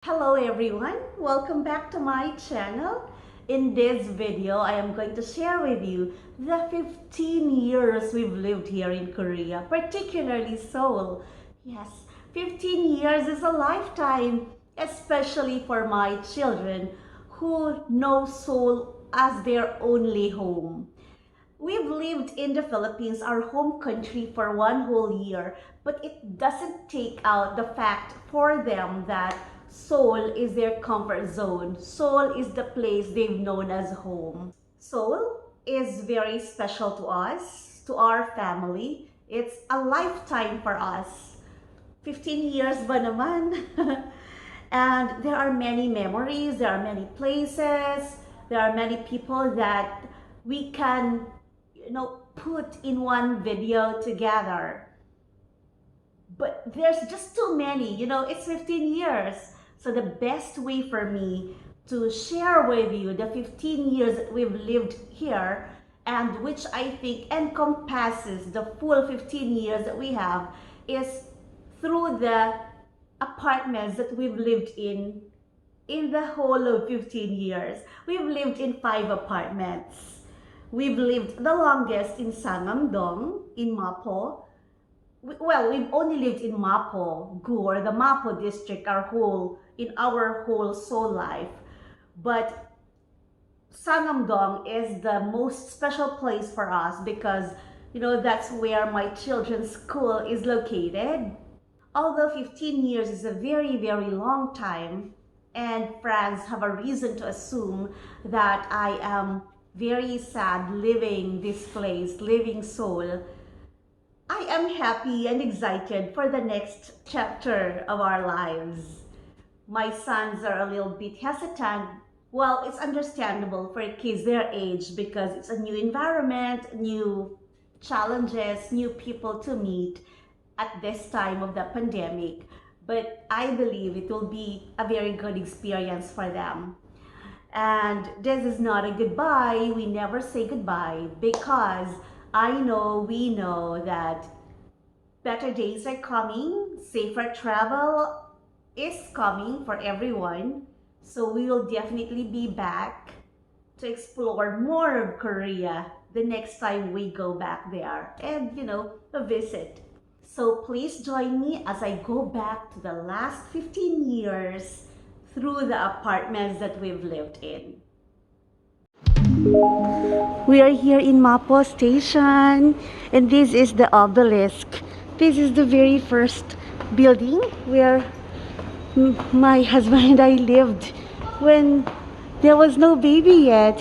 Hello everyone, welcome back to my channel. In this video, I am going to share with you the 15 years we've lived here in Korea, particularly Seoul. Yes, 15 years is a lifetime, especially for my children who know Seoul as their only home. We've lived in the Philippines, our home country, for one whole year, but it doesn't take out the fact for them that Seoul is their comfort zone. Seoul is the place they've known as home. Seoul is very special to us, to our family. It's a lifetime for us. 15 years ba naman? And there are many memories, there are many places, there are many people that we can put in one video together. But there's just too many, it's 15 years. So the best way for me to share with you the 15 years that we've lived here, and which I think encompasses the full 15 years that we have, is through the apartments that we've lived in the whole of 15 years. We've lived in 5 apartments. We've lived the longest in Sangam-dong, in Mapo. Well, we've only lived in Mapo, Gur, the Mapo district, in our whole Seoul life. But Sangam-dong is the most special place for us because, that's where my children's school is located. Although 15 years is a very, very long time, and friends have a reason to assume that I am very sad leaving this place, leaving Seoul, I am happy and excited for the next chapter of our lives. My sons are a little bit hesitant. Well, it's understandable for kids their age because it's a new environment, new challenges, new people to meet at this time of the pandemic. But I believe it will be a very good experience for them. And this is not a goodbye. We never say goodbye because we know that better days are coming. Safer travel is coming for everyone. So we will definitely be back to explore more of Korea the next time we go back there and, visit. So please join me as I go back to the last 15 years through the apartments that we've lived in. We are here in Mapo station, and this is the obelisk. This is the very first building where my husband and I lived when there was no baby yet.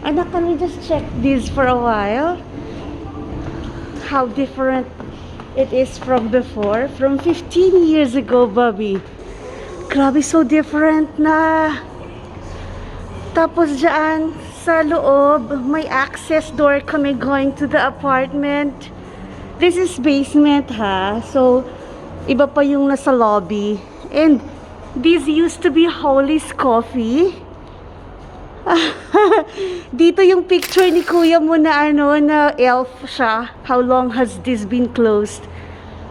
Anak, can we just check this for a while? How different it is from before, from 15 years ago, Bobby. Grabe, so different na. Tapos dyan sa loob, may access door kami going to the apartment. This is basement, ha. So, iba pa yung nasa lobby. And this used to be Holly's Coffee. Dito yung picture ni kuya mo na na elf siya. How long has this been closed?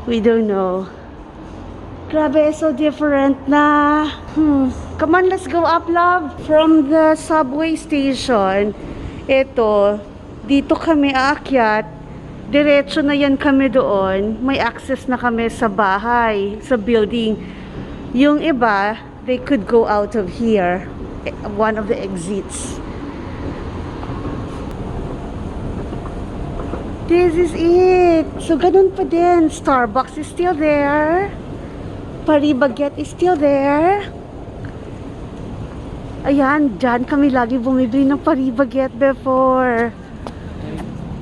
We don't know. Grabe, so different na. Come on, let's go up, love. From the subway station, dito kami aakyat. Diretso na yan kami doon. May access na kami sa bahay, sa building. Yung iba, they could go out of here. One of the exits. This is it. So, ganun pa din. Starbucks is still there. Paribaget is still there. Ayan, dyan kami lagi bumibili ng paribaget before.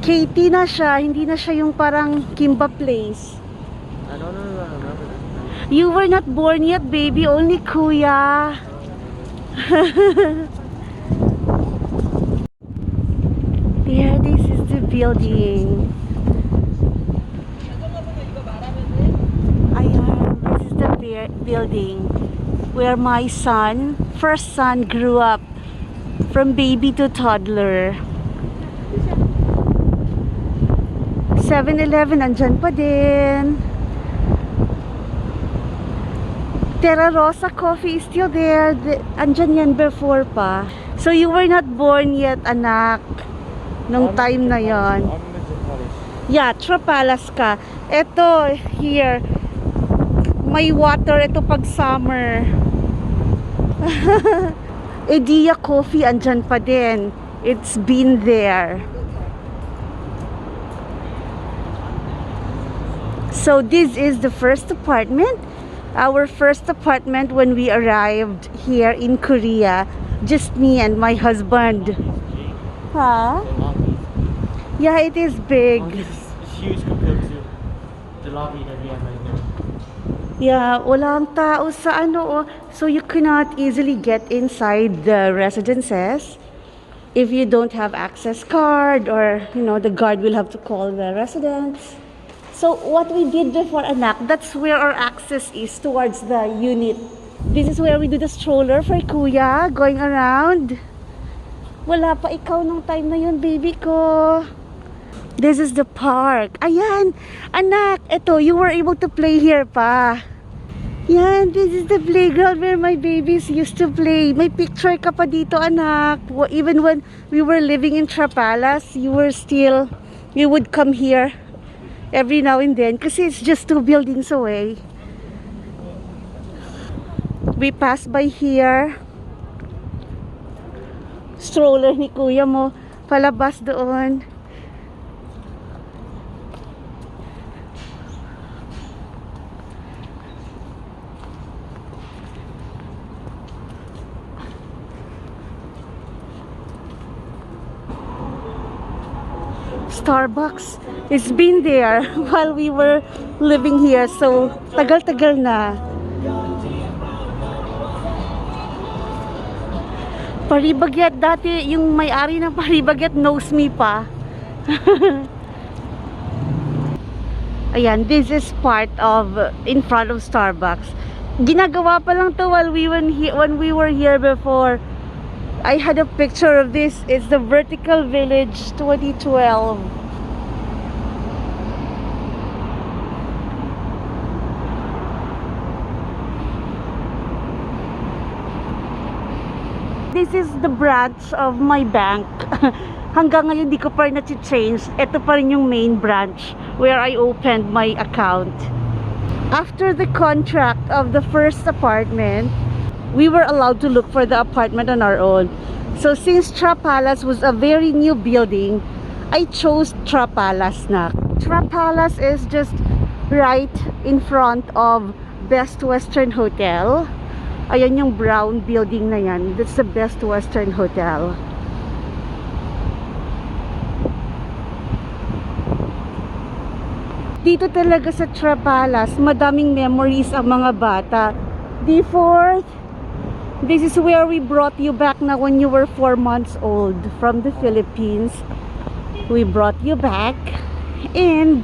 Katie na siya, hindi na siya yung parang Kimba place. I don't remember that. You were not born yet, baby. Only kuya. There, this is the building. Building where my first son grew up from baby to toddler. 7-Eleven andyan pa din. Terra Rosa Coffee is still there. Andyan yan before pa. So you were not born yet, anak, nung time na yon. Yeah, Trapalas ka. Ito, here. May water ito pag summer. Edia Coffee, andyan pa din. It's been there. So this is the first apartment. Our first apartment when we arrived here in Korea. Just me and my husband. Huh? Yeah, it is big. It's huge compared to the lobby that we have right now. Yeah, walang tao sa ano. So you cannot easily get inside the residences if you don't have access card, or you know, the guard will have to call the residents. So what we did before, anak, that's where our access is towards the unit. This is where we do the stroller for kuya, going around. Wala pa ikaw nung time na yun, baby ko. This is the park. Ayan, anak, eto, you were able to play here pa. Yan, this is the playground where my babies used to play. May picture ka pa dito, anak. Even when we were living in Trapalas, you would come here every now and then kasi it's just 2 buildings away. We passed by here. Stroller ni kuya mo palabas doon. Starbucks. It's been there while we were living here. So, tagal-tagal na. Paribagyat, dati yung may-ari ng Paribagyat knows me pa. Ayan, this is part of, in front of Starbucks. Ginagawa pa lang to while when we were here before. I had a picture of this. It's the Vertical Village 2012. This is the branch of my bank. Hanggang ngayon di ko pa rin na-change. Ito pa rin yung main branch where I opened my account. After the contract of the first apartment, we were allowed to look for the apartment on our own. So since Trapalas was a very new building, I chose Trapalas na. Trapalas is just right in front of Best Western Hotel. Ayan yung brown building na yan. That's the Best Western Hotel. Dito talaga sa Trapalas, madaming memories ang mga bata. Before, this is where we brought you back na when you were 4 months old from the Philippines. We brought you back and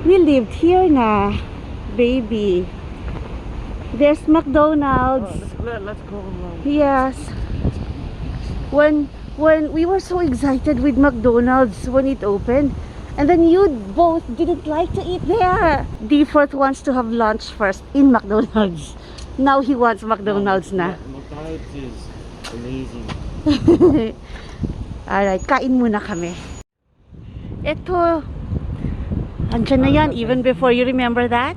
we lived here na, baby. There's McDonald's. Oh, let's go. Yes. When we were so excited with McDonald's when it opened, and then you both didn't like to eat there. Defort wants to have lunch first in McDonald's. Now he wants McDonald's na. McDonald's is amazing. Alright, kain muna kami. Ito, andyan na yan even before you remember that?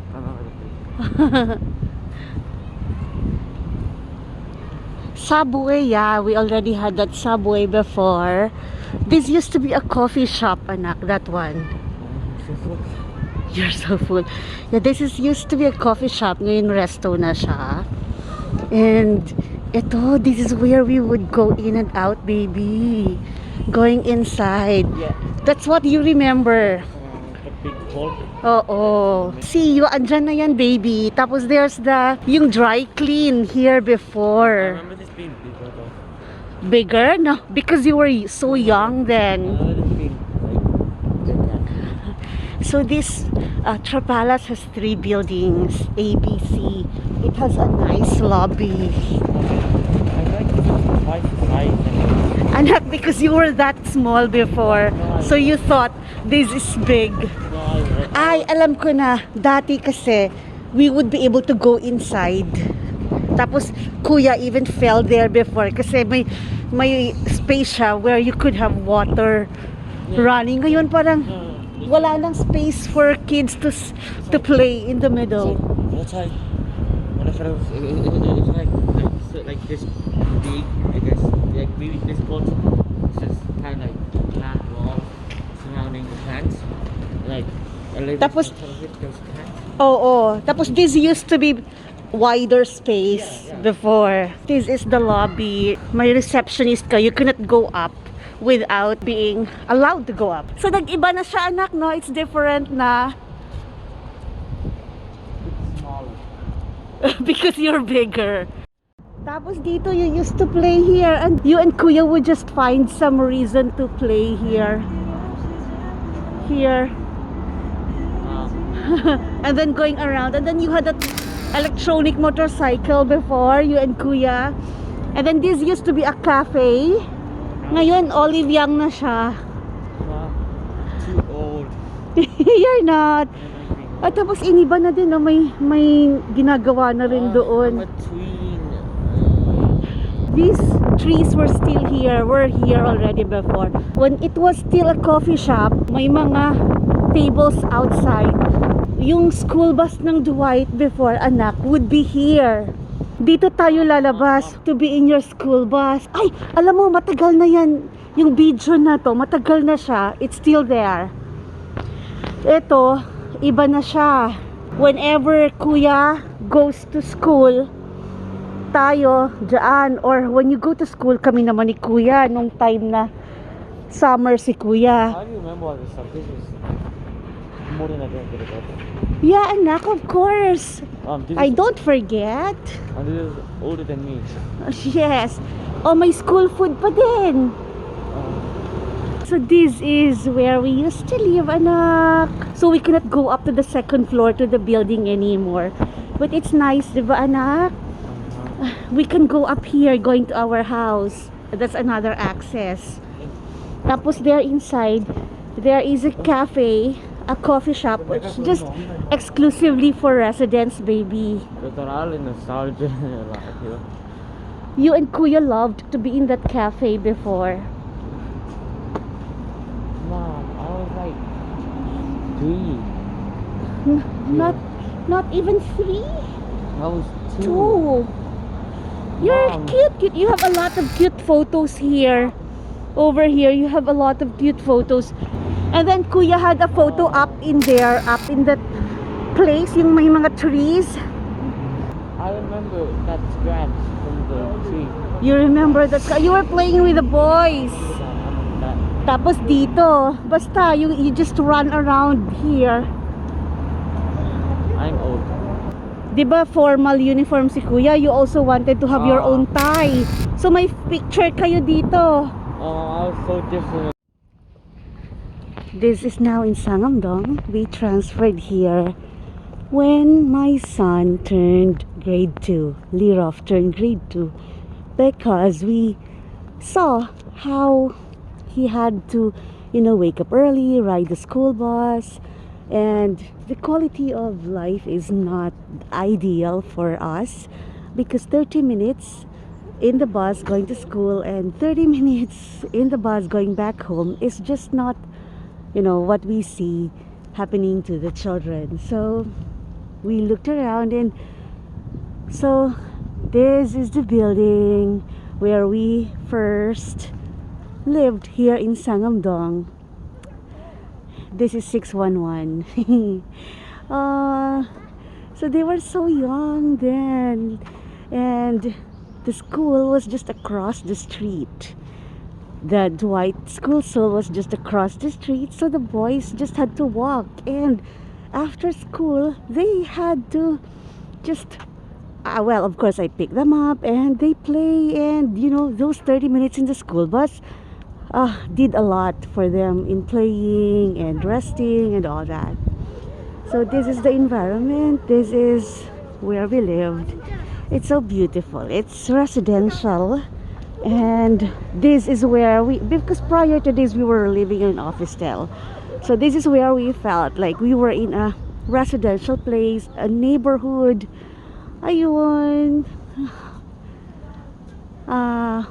Subway, yeah, we already had that Subway before. This used to be a coffee shop, anak, that one. You're so full. Yeah, this used to be a coffee shop. Ngayon resto na siya. And ito, this is where we would go in and out, baby. Going inside. Yeah. That's what you remember. The big hall. Oo. See you, andyan na yan, baby. Tapos there's yung dry clean here I before. remember this being bigger though. Bigger? No, because you were so young then. This being like So this Trapalas has 3 buildings, A, B, C. It has a nice lobby. I like this is twice the size than And not because you were that small before, so you thought this is big. no, Ay, alam ko na, dati kasi we would be able to go inside. Tapos kuya even fell there before kasi may space siya where you could have water running. Ngayon parang wala nang space for kids to play in the middle. That's like when I thought it's like this big, I guess. Like maybe this boat is just kind of like flat wall surrounding the plants. Like a little Tapos bit of plants. oo. Tapos this used to be wider space before. This is the lobby. May receptionist ka. You cannot go up without being allowed to go up. So nag-iba na siya anak, no? It's different na. It's small. Because you're bigger. Tapos dito you used to play here and you and kuya would just find some reason to play here. Here. And then going around, and then you had that electronic motorcycle before, you and kuya. And then this used to be a cafe. Ngayon Olive Young na siya. Too old. You're not. At tapos iniba na din, no? May ginagawa na rin doon. These trees were still here, were here already before. When it was still a coffee shop, may mga tables outside. Yung school bus ng Dwight before, anak, would be here. Dito tayo lalabas to be in your school bus. Ay, alam mo, matagal na yan. Yung video na to, matagal na siya. It's still there. Ito, iba na siya. Whenever kuya goes to school, tayo dyan. Or when you go to school, kami naman ni kuya nung time na summer si kuya. How do you remember all this stuff? This is more than a decade ago. Yeah, anak, of course. I don't forget. This is older than me. Yes. Oh, may school food pa din. So this is where we used to live, anak. So we cannot go up to the second floor to the building anymore. But it's nice, diba, anak? We can go up here going to our house. That's another access. Tapos there inside, there is a cafe, a coffee shop, which is just exclusively for residents, baby. Nostalgia. You and kuya loved to be in that cafe before. Mom, I was like 3. Not even 3? I was 2. 2. You're Mom. cute. You have a lot of cute photos here. Over here, you have a lot of cute photos. And then kuya had a photo up in there, up in that place, yung may mga trees. I remember that scratch from the tree. You remember that? You were playing with the boys. Tapos dito, basta you just run around here. I'm old. Diba formal uniform si kuya? You also wanted to have your own tie. So may picture kayo dito. I was so different. This is now in Sangam-dong. We transferred here when my son turned grade 2. Lirof turned grade 2 because we saw how he had to, wake up early, ride the school bus, and the quality of life is not ideal for us because 30 minutes in the bus going to school and 30 minutes in the bus going back home is just not what we see happening to the children. So we looked around, and so this is the building where we first lived here in Sangam-dong. This is 611. So they were so young then, and the school was just across the street. The Dwight School Seoul was just across the street, so the boys just had to walk, and after school they had to just well, of course I picked them up and they play, and those 30 minutes in the school bus did a lot for them in playing and resting and all that. So this is the environment. This is where we lived. It's so beautiful. It's residential. And this is where because prior to this we were living in an office style. So this is where we felt like we were in a residential place, a neighborhood. Ayun.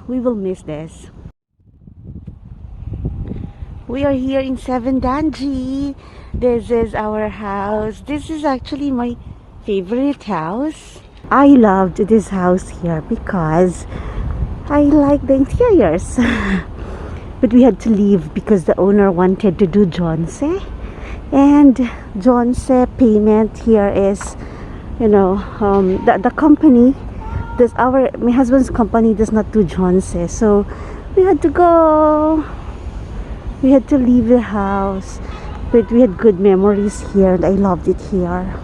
We will miss this. We are here in Seven Danji. This is our house. This is actually my favorite house. I loved this house here because I like the interiors. But we had to leave because the owner wanted to do Jonse. And Jonse payment here is, the company, my husband's company does not do Jonse. So we had to go. We had to leave the house. But we had good memories here and I loved it here.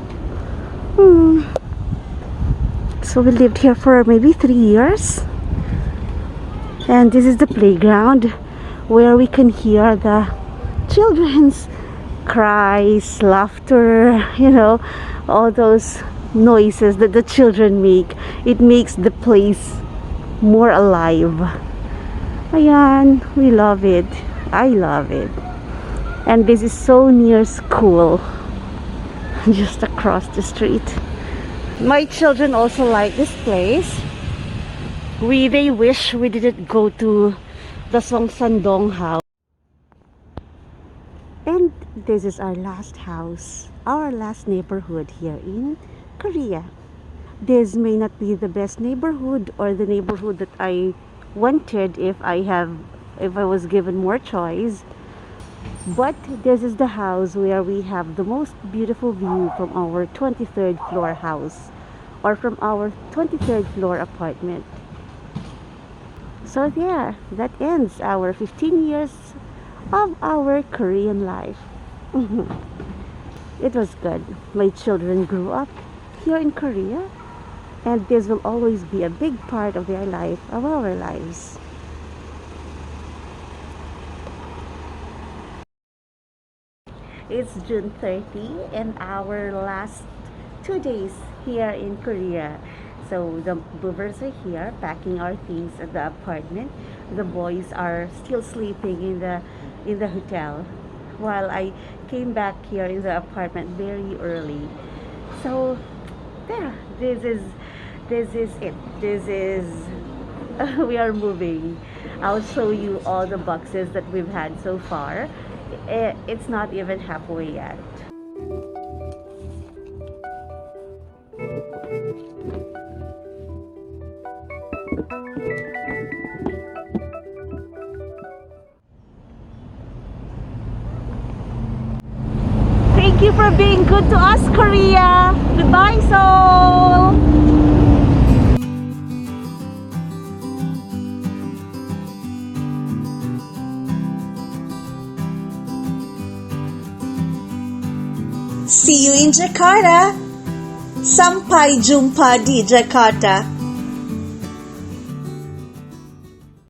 So we lived here for maybe 3 years. And this is the playground where we can hear the children's cries, laughter, all those noises that the children make. It makes the place more alive. Ayan, we love it. I love it. And this is so near school, just across the street. My children also like this place. They wish we didn't go to the Sangam-dong house. And this is our last house, our last neighborhood here in Korea. This may not be the best neighborhood or the neighborhood that I wanted if I was given more choice. But this is the house where we have the most beautiful view from our 23rd floor house or from our 23rd floor apartment. So there, that ends our 15 years of our Korean life. It was good. My children grew up here in Korea and this will always be a big part of their life, of our lives. It's June 30 and our last 2 days here in Korea. So the movers are here packing our things at the apartment. The boys are still sleeping in the hotel while I came back here in the apartment very early. So there, this is it. This is we are moving. I'll show you all the boxes that we've had so far. It's not even halfway yet. Thank you for being good to us, Korea. Goodbye, Seoul. See you in Jakarta. Sampai jumpa di Jakarta.